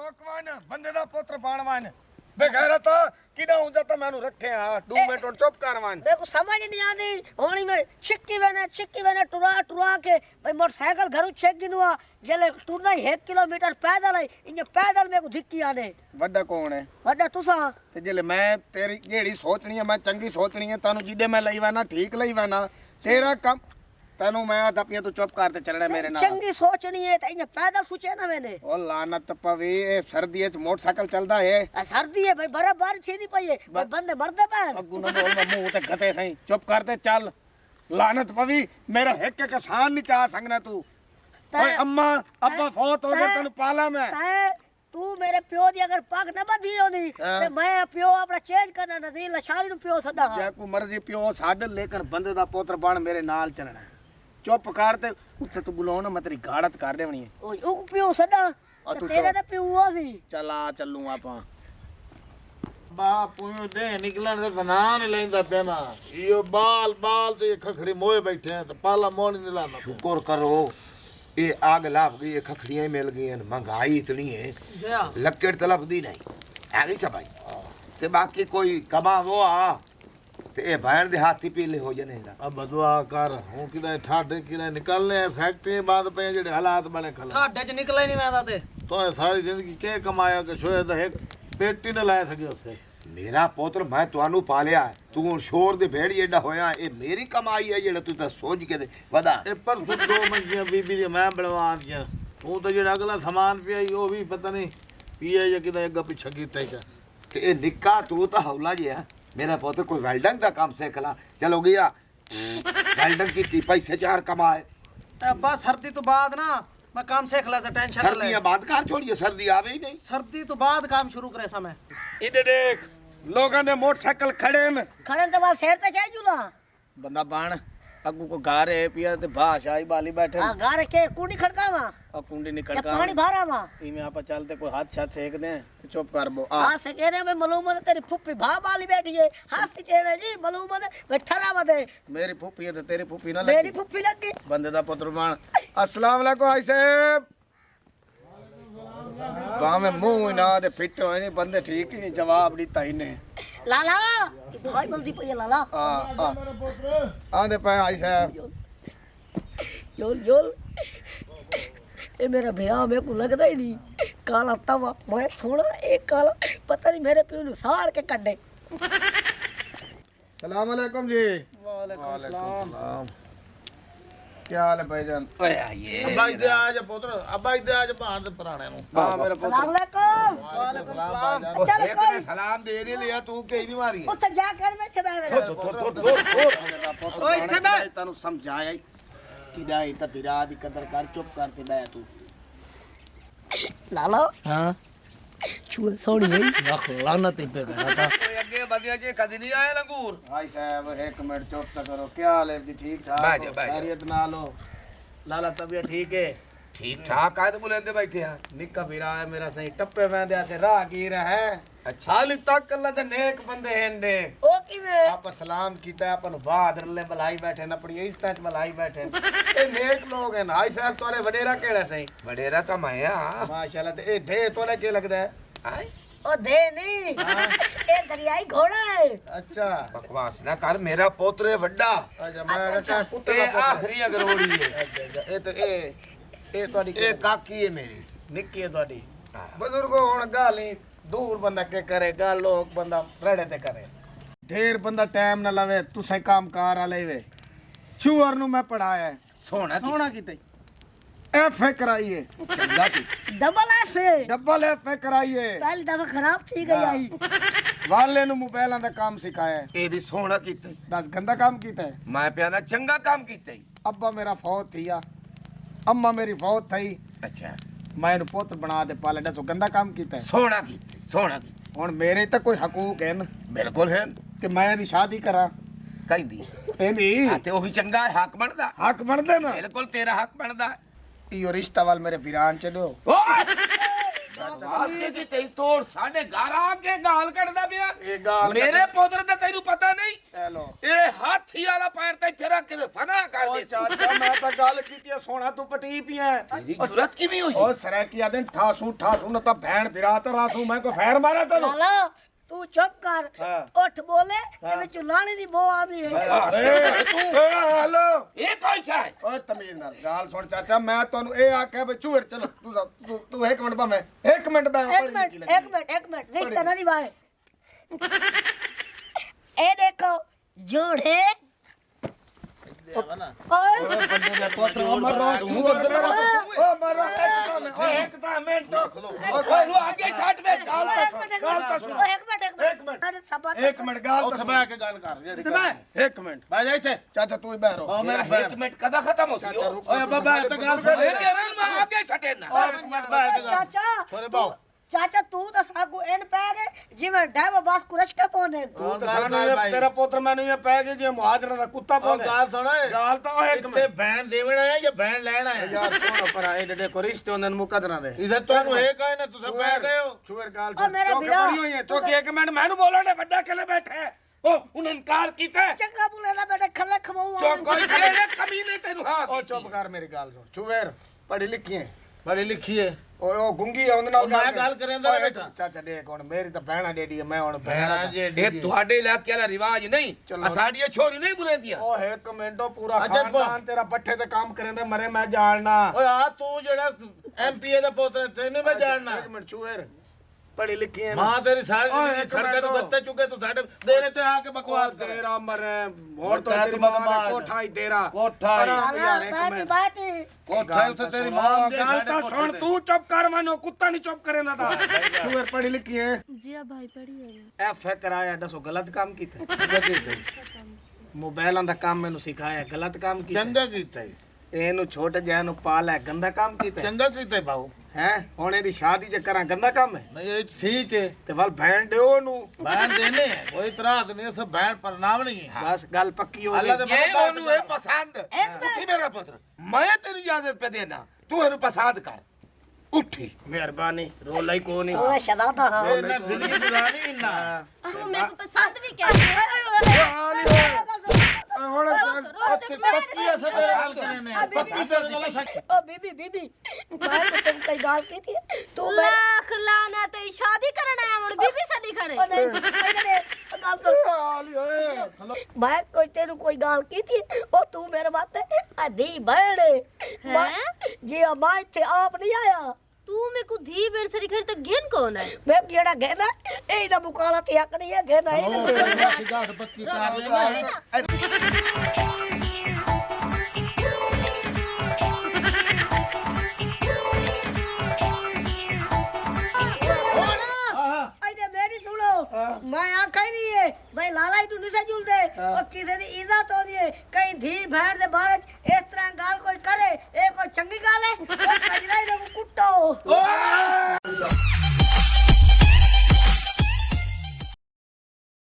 रोकवान बंदे दा पुत्र बाणवान बेगैरत किदा हुंदा ता मैनू रखे आ 2 मिनट और चुप करवान मेरे को समझ नहीं आती होनी में छिक्की वेने टुरा के भाई मोटरसाइकिल घरों छेक गिनवा जले टुरना 1 किलोमीटर पैदल है इन पैदल मेरे को धिक्की आने वड्डा कौन है वड्डा तुसा ते जले मैं तेरी जेड़ी सोचनी है मैं चंगी सोचनी है तानू जिदे मैं लईवा ना ठीक लईवा ना तेरा काम तैनू मैं दपिया तू चुप करते चलना मेरे नाल चंगी सोचनी है इन पैदल सोचे ना मैंने ओ लानत पवी ए सर्दी च मोटरसाइकिल चलदा है सर्दी है भाई बर्फबारी थी नहीं पई है बंदे मरदे पैन अगू ना बोल मैं मुंह ते गते सही चुप करते चल लानत पवी मेरा एक एक एहसान नहीं चाह सकना तू ओए अम्मा अब्बा फौत हो गए तैनू पाला मैं तू मेरे प्यो दी अगर पग न बधी होनी ते मैं प्यो अपना चेंज करना नहीं लशारी नु प्यो सदा जे को मर्जी प्यो साड लेकिन बंदे दा पुत्र बन मेरे नाल चलना चुप कर ते उत्ते तू बुलाओ ना मैं तेरी गाड़त कर देवनी है ओ प्यो सदा तेरे ते प्यो सी चला चलू आपा बाप दे निकलन से बना नहीं लेंदा पेना यो बाल ते खखड़ी मोए बैठे हैं तो पाला मोह नहीं लाना शुक्र करो ये आग लाभ गई ये खखड़ियां ही मिल गई हैं महंगाई इतनी है लक्कड़ तलब दी नहीं आ गई सब भाई ते बाकी कोई कमा वो आ ते ए भैन दे हाथी पीले हो जने अब दुआ कर हूं किदा ठाडे किदा निकलने फैक्ट्री बंद पे जेडे हालात बने खला ठाडे च निकले नहीं मैं ते तो सारी जिंदगी के कमाया के छोए तो एक पेटी न ला सके उससे मेरा पुत्र मैं तुहानू पालिया तू हुण शोर दे भेड़ी एडा होया ए मेरी कमाई है जेड़ा तू ता सोच के दे वदा ए पर तू 2 मंजियां बीबी दे मैं बनवान दिया तू तो जेड़ा अगला सामान पिया ओ भी पता नहीं पिया या किदा अग्गा पीछा कीता है ते ए निक्का तू ता हौला जिया मेरा पुत्र कोई वेल्डिंग दा काम सीख ला चलो गया वेल्डिंग की पैसे 4 कमाए बस सर्दी तो बाद ना मैं काम सीख ला से टेंशन सर्दी बाद कार छोड़िए सर्दी आवे ही नहीं सर्दी तो बाद काम शुरू करे समय इधर देख लोगों ने मोटरसाइकिल खड़े तो बाल शहर ते चाहिए ना बंदा बाण अगू को गारे पिया ते भाषा ही बाली बैठे हां गारे के कुंडी खड़कावा और कुंडी नहीं या खड़का पानी भरावा इमे आपा चलते कोई हाथ छत सेक दे तो चुप कर बो आ हां से कह रहे मैं मालूम है तेरी फुप्पी भा वाली बैठी है हां से कह रहे जी मालूम है मैं ठरा बदे मेरी फूफी है तो तेरी फूफी ना मेरी लगी फुप्पी लगी बंदे दा पुत्र बाण अस्सलाम वालेकुम भाई साहब बामे मुंह ना दे फिट होए नहीं बंदे ठीक ही नहीं जवाब दीता ही ने लाला भाई बल्दी पई लाला आ आंदे पे भाई साहब योल योल ये मेरा भैया मेरे को लगता ही नहीं काला तवा मैं सोना एक काला पता नहीं मेरे प्यो नु साड़ के कड्डे सलाम अलैकुम जी वालेकुम सलाम क्या हाल है भाईजान ओए ये अब्बा इधर आ जा पुत्र अब्बा इधर आ जा बाहर से पुराने नु हां मेरा पुत्र सलाम अलैकुम वालेकुम सलाम चल एक कोई ने सलाम दे रे लिया तू के नहीं मारी उठ जा कर मैं चबा मेरा ओए इथे बैठ तनु समझाया किदा इता बिरा दी कदर कर चुप करते बैठ तू लाला हां छुए सोनी है रख लानत पे करा था कोई आगे बदिया जे कदी नहीं आया लंगूर भाई साहब एक मिनट चुप तो करो क्या हाल है जी ठीक ठाक बैठ जा, बैठ जा। खैरियत ना लो लाला तबीयत ठीक है ठीक ठाक आए तो बुलंदे बैठे हैं निक्का बिरा है मेरा सही टप्पे वेंदे से राहगीर है अच्छा हाल तक अल्लाह दे नेक बंदे हैं दे ओ किवे आप सलाम कीता अपन बहादुर ले बलाई बैठे न अपनी इज्जत च बलाई बैठे ए नेक लोग हैं भाई साहब तोले वडेरा केड़ा सही बडेरा तो मैं हां माशाल्लाह ते ए ढे तोले के लगदा है आए ओ दे नहीं ए दरियाई घोड़ा है अच्छा बकवास ना कर मेरा पोत्र है वड्डा अच्छा मैं क्या पुत्र ए का आखरी अगरोड़ी है अच्छा ए तो ए तोड़ी ए काकी है मेरी निक्की है तोड़ी बुजुर्गो हुन गाली दूर बंदा के करे गल लोग बंदा रड़े ते करे ढेर बंदा टाइम न लवे तुसे काम कार आ लेवे चूअर नु मैं पढ़ाया सोना कीते एफ ए कराइए चंगा की double F double F A कराइए पहली दफा खराब थी गई आई वाले नु मोबाइलां दा काम सिखाया ए भी सोना कीते दस गंदा काम कीता है मैं प्याना चंगा काम कीते अब्बा मेरा फौत थिया अम्मा मेरी फौत थई अच्छा मैं नु पुत्र बना दे पाले दसो गंदा काम कीता है सोना की हुन मेरे ते कोई हकूक है न बिल्कुल है कि मैं दी शादी करा कहंदी एंदी ते ओही चंगा है हक बनदा हक बनदे ना बिल्कुल तेरा हक बनदा इयो रिश्ता वाल मेरे वीरान चलो वास्ते की तेरी तोड़ साडे घर आके गाल कढदा पिया ये गाल मेरे पुत्र दा तैनू पता नहीं ਇਹ ਲੋ ਇਹ ਹਾਥੀ ਵਾਲਾ ਪੈਰ ਤੇ ਇੱਥੇ ਰੱਖ ਕੇ ਤੇ ਫਨਾ ਕਰ ਓ ਦੇ ਚਾਚਾ ਮੈਂ ਤਾਂ ਗੱਲ ਕੀਤੀ ਆ ਸੋਨਾ ਤੂੰ ਪਟੀ ਪਿਆ ਤੇਰੀ ਜੁਰਤ ਕਿਵੇਂ ਹੋਈ ਓ ਸਰੈਕੀਆ ਦਿਨ ਠਾਸੂ ਠਾਸੂ ਨਾ ਤਾਂ ਭੈਣ ਫਿਰਾ ਤੇ ਰਾਸੂ ਮੈਂ ਕੋ ਫੈਰ ਮਾਰਾ ਤੈਨੂੰ ਲਾਲਾ ਤੂੰ ਚੁੱਪ ਕਰ ਹਾਂ। ਉੱਠ ਬੋਲੇ ਤੇ ਵਿੱਚ ਲਾਣੀ ਦੀ ਬੋ ਆਉਂਦੀ ਹੈ ਹਲੋ ਇਹ ਕੋਈ ਸ਼ਾਇ ਓ ਤਮੀਜ਼ ਨਾਲ ਗੱਲ ਸੁਣ ਚਾਚਾ ਮੈਂ ਤੁਹਾਨੂੰ ਇਹ ਆਖਿਆ ਵੀ ਚੂਹਰ ਚਲੋ ਤੂੰ ਇੱਕ ਮਿੰਟ ਭਾਵੇਂ ਇੱਕ ਮਿੰਟ ਮੈਂ ਇੱਕ ਮਿੰਟ ਰਿਸ਼ਤਾ ਨਾ ਨਿਭਾਏ ਇਹ ਦੇਖੋ ਜੋੜੇ ਓਏ ਬੰਦੇ ਦੇ ਪੁੱਤਰ ਅਮਰ ਰੋਜ਼ ਤੂੰ ਉਧਰ ਓ ਮਰੋ ਇੱਕ ਤਾਂ ਮਿੰਟ ਓਏ ਨੂੰ ਅੱਗੇ ਛੱਡ ਦੇ ਗੱਲ ਤਾਂ ਸੁਣ ਇੱਕ ਮਿੰਟ ਇੱਕ ਸਬਰ ਇੱਕ ਮਿੰਟ ਗੱਲ ਉੱਥੇ ਤਾਂ ਬਹਿ ਕੇ ਗੱਲ ਕਰ ਜਿਹੜੀ ਸੁਣ ਇੱਕ ਮਿੰਟ ਬਹਿ ਜਾ ਇੱਥੇ ਚਾਚਾ ਤੂੰ ਹੀ ਬਹਿ ਰੋ ਓ ਮੇਰੇ ਇੱਕ ਭੈਣ ਮਿੰਟ ਕਦਾ ਖਤਮ ਹੋ ਸੀ ਚਾਚਾ ਰੁਕ ਓਏ ਬਾਬਾ ਇਹ ਤਾਂ ਗੱਲ ਇਹ ਫਿਰ ਕਹਿ ਰਿਹਾ ਮੈਂ ਅੱਗੇ ਛੱਡੇ ਨਾ ਇੱਕ ਮਿੰਟ ਬਹਿ ਕੇ ਗੱਲ ਚਾਚਾ ਛੋਰੇ ਬਾਉ ਚਾਚਾ ਤੂੰ ਤਾਂ ਸਾਗੂ ਇਹਨ ਪੈ ਗਏ ਜਿਵੇਂ ਡੈਵ ਬਾਸ ਕੁਰਸ਼ ਕੇ ਪਾਉਣੇ ਤੂੰ ਤਾਂ ਸਾਨੂੰ ਇਹ ਤੇਰਾ ਪੁੱਤਰ ਮੈਨੂੰ ਇਹ ਪੈ ਗਿਆ ਜੇ ਮੁਹਾਜਰਾਂ ਦਾ ਕੁੱਤਾ ਉਹ ਪਾਉਂਦਾ ਗੱਲ ਸੁਣ ਓਏ ਗੱਲ ਤਾਂ ਉਹ ਇੱਕ ਇੱਥੇ ਮਿੰਟ ਬੈਣ ਦੇਵਣ ਆਇਆ ਜਾਂ ਬੈਣ ਲੈਣ ਆਇਆ ਯਾਰ ਛੋੜੋ ਪਰ ਇਹ ਜਿਹੜੇ ਕੋ ਰਿਸ਼ਤੇ ਹੁੰਦੇ ਨੇ ਮੁਕਦਰਾਂ ਦੇ ਇਧਰ ਤੁਹਾਨੂੰ ਇਹ ਕਹੇ ਨਾ ਤੁਸੀਂ ਬਹਿ ਗਏ ਹੋ ਛੁਅਰ ਗੱਲ ਓ ਮੇਰੇ ਚੌਕੇ ਵੀਰਾ, ਬੜੀ ਹੋਈ ਹੈ ਚੌਕੇ ਇੱਕ ਮਿੰਟ ਮੈਨੂੰ ਬੋਲਣ ਦੇ ਵੱਡਾ ਕਿਲੇ ਬੈਠੇ ਉਹ ਉਹਨੇ ਇਨਕਾਰ ਕੀਤਾ ਚੰਗਾ ਬੁਲੇ ਨਾ ਬੇਟੇ ਖੱਲੇ ਖਵਾਉ ਚੋ ਕੋਈ ਕਿਹੜੇ ਕਮੀਨੇ ਤੈਨੂੰ ਹਾਂ ਉਹ ਚੁੱਪ ਕਰ ਮੇਰੀ ਗੱਲ ਸੁਣ ਛੁਅਰ ਪੜੀ ਲਿਖੀ ਹੈ ਬੜੀ ਲਿਖੀ ਹੈ ਓਏ ਉਹ ਗੁੰਗੀ ਆ ਉਹਦੇ ਨਾਲ ਉਹ ਮੈਂ ਗੱਲ ਕਰਾਂ ਦਾ ਓਏ ਬੇਟਾ। ਚਾਚਾ ਦੇਖ ਹੁਣ ਮੇਰੀ ਤਾਂ ਭੈਣਾ ਡੇਡੀ ਹੈ ਮੈਂ ਹੁਣ ਭੈਣਾ ਭੈਣਾ ਜੀ ਇਹ ਤੁਹਾਡੇ ਇਲਾਕੇ ਵਾਲਾ ਰਿਵਾਜ ਨਹੀਂ ਚਲੋ। ਸਾਡੀਆਂ ਛੋਰੀ ਨਹੀਂ ਬੁਲੇਂਦੀਆਂ ਉਹ ਇੱਕ ਮਿੰਟ ਉਹ ਪੂਰਾ ਅੱਛਾ, ਖਾਨਦਾਨ ਤੇਰਾ ਪੱਠੇ ਤੇ ਕੰਮ ਕਰਿੰਦੇ ਮਰੇ ਮੈਂ ਜਾਣਨਾ ਓਏ ਆ ਤੂੰ ਜਿਹੜਾ ਐਮਪੀਏ ਦਾ ਪੁੱਤ ਹੈ, ਤੈਨੂੰ ਮੈਂ ਜਾਣਨਾ ਇੱਕ ਮਿੰਟ ਛੁਅਰ ਪੜੀ ਲਿਖੀ ਹੈ ਮਾਂ ਤੇਰੀ ਸਾਰੀ ਓਏ, ਜ਼ਿੰਦਗੀ ਇੱਕ ਸੜਕਾਂ ਤੋਂ ਮਿੰਟ ਗੱਤੇ ਚੁੱਕੇ ਤੂੰ ਸਾਡੇ ਦੇਰੇ ਤੇ ਆ ਕੇ ਬਕਵਾਸ ਕਰ ਤੇਰਾ ਮਰੇ ਹੋਰ ਤੋਂ ਮੈਂ ਤੇਰੀ ਤਾਂ ਮਾਂ ਬਦਮਾਸ਼ ਨੇ ਕੋਠਾ ਹੀ ਤੇਰਾ ਕੋਠਾ ਹੀ। ਆਰਾਮ ਯਾਰ ਇੱਕ ਬਾਤੀ ਮਿੰਟ ਬਾਤੀ ਕੋਠਾ ਉੱਥੇ ਤੇਰੀ ਮਾਂ ਦੇ ਗੱਲ ਸਾਡੇ ਤਾਂ ਕੋਠੇ ਸੁਣ ਤੇ। ਤੂੰ ਚੁੱਪ ਕਰ ਮੈਨੂੰ ਕੁੱਤਾ ਨਹੀਂ ਚੁੱਪ ਕਰੇ ਨਾ ਤਾਂ ਛੁਅਰ ਪੜੀ ਲਿਖੀ ਹੈ जी हाँ भाई पढ़ी है ਐ ਕਰਾਇਆ ਦੱਸੋ ਗਲਤ ਕੰਮ ਕੀਤਾ ਮੋਬਾਈਲਾਂ ਦਾ ਕੰਮ ਮੈਨੂੰ ਸਿਖਾਇਆ ਗਲਤ ਕੰਮ ਕੀਤਾ ਚੰਗਾ ਕੀਤਾ ਈ। ਇਹਨੂੰ ਛੋਟੇ ਜਿਹਾ ਨੂੰ ਪਾਲਿਆ ਗੰਦਾ ਕੰਮ ਕੀਤਾ ਚੰਗਾ ਕੀਤਾ ਬਾਉ ਹੈ ਹੁਣ ਇਹਦੀ ਸ਼ਾਦੀ ਜੇ ਕਰਾਂ ਗੰਦਾ ਕੰਮ ਹੈ ਨਹੀਂ ਇਹ ਠੀਕ ਹੈ ਤੇ ਵੱਲ ਭੈਣ ਦਿਓ ਨੂੰ ਬੈਣ ਦੇਨੇ ਹੈ, ਕੋਈ ਇਤਰਾਜ਼ ਨਹੀਂ ਸਭ ਬੈਣ ਪ੍ਰਣਾਮ ਨਹੀਂ ਹੈ ਬਸ ਗੱਲ ਪੱਕੀ ਹੋ ਅੱਲਾ ਗਈ ਦੇ ਇਹ ਉਹਨੂੰ ਇਹ ਪਸੰਦ ਉੱਠੀ ਮੇਰਾ ਪੁੱਤਰ ਮੈਂ ਤੈਨੂੰ ਇਜਾਜ਼ਤ ਪੇ ਦੇਣਾ ਤੂੰ ਇਹਨੂੰ ਪਸੰਦ ਕਰ ਉੱਠੀ ਮਿਹਰਬਾਨੀ ਰੋਲਾ ਹੀ ਕੋ ਨਹੀਂ ਸੋਹਣਾ ਸ਼ਦਾ ਦਾ ਹਾਂ ਇਹ ਨਾ ਜ਼ਿੰਦਗੀ ਗੁਜ਼ਾਰੀ ਇੰਨਾ तू मेरे को पसंद भी कहती है ਹੁਣ ਪੱਕੀ ਅਸੇ ਤੇਰੇ ਗੱਲ ਕਰੇ ਨੇ ਪੱਕੀ ਤੇਰੇ ਨਾਲ ਸੱਚ ਓ ਬੀਬੀ ਬੀਬੀ ਮੈਂ ਤਾਂ ਤੈਨੂੰ ਕੋਈ ਗੱਲ ਕੀਤੀ ਹੈ ਤੂੰ ਮੈਂ लाख लाना ते शादी करना है और बीबी से नहीं खड़े ਓ ਨਹੀਂ ਮੈਂ ਕੋਈ ਤੈਨੂੰ ਕੋਈ ਗੱਲ ਕੀਤੀ ਹੈ? ਉਹ ਤੂੰ ਮੇਰੇ ਵਾਸਤੇ ਆਦੀ ਬਣ ਜੇ ਮੈਂ ਇੱਥੇ ਆਪ ਨਹੀਂ ਆਇਆ तू मेरे को धी बेन से खड़े तो घेन कौन है ਮੈਂ ਜਿਹੜਾ ਘੇਨਾ ਇਹ ਦਾ ਮੁਕਾਲਾ ਤੇ ਹੱਕ ਨਹੀਂ ਹੈ ਘੇਨਾ ਇਹ ਨਾ ਸਿਗਾਰ ਪੱਕੀ ਕਰ ਲੈਣਾ ਅਜੇ ਮੇਰੀ ਸੁਣੋ ਮੈਂ ਆਖਿਆ ਹੀ ਨਹੀਂ ਹੈ ਭਾਈ ਲਾਲਾ ਹੀ ਤੂੰ ਨਹੀਂ ਜੁਲਦੇ ਉਹ ਕਿਸੇ ਦੀ ਇੱਜ਼ਤ ਹੋਦੀ ਹੈ ਕਈ ਧੀ ਭੈਣ ਦੇ ਬਾਰੇ ਚ ਇਸ ਤਰ੍ਹਾਂ ਗੱਲ ਕੋਈ ਕਰੇ ਇਹ ਕੋਈ ਚੰਗੀ ਗੱਲ ਹੈ ਉਹ ਕਜਰਾ ਹੀ ਨੂੰ ਕੁੱਟੋ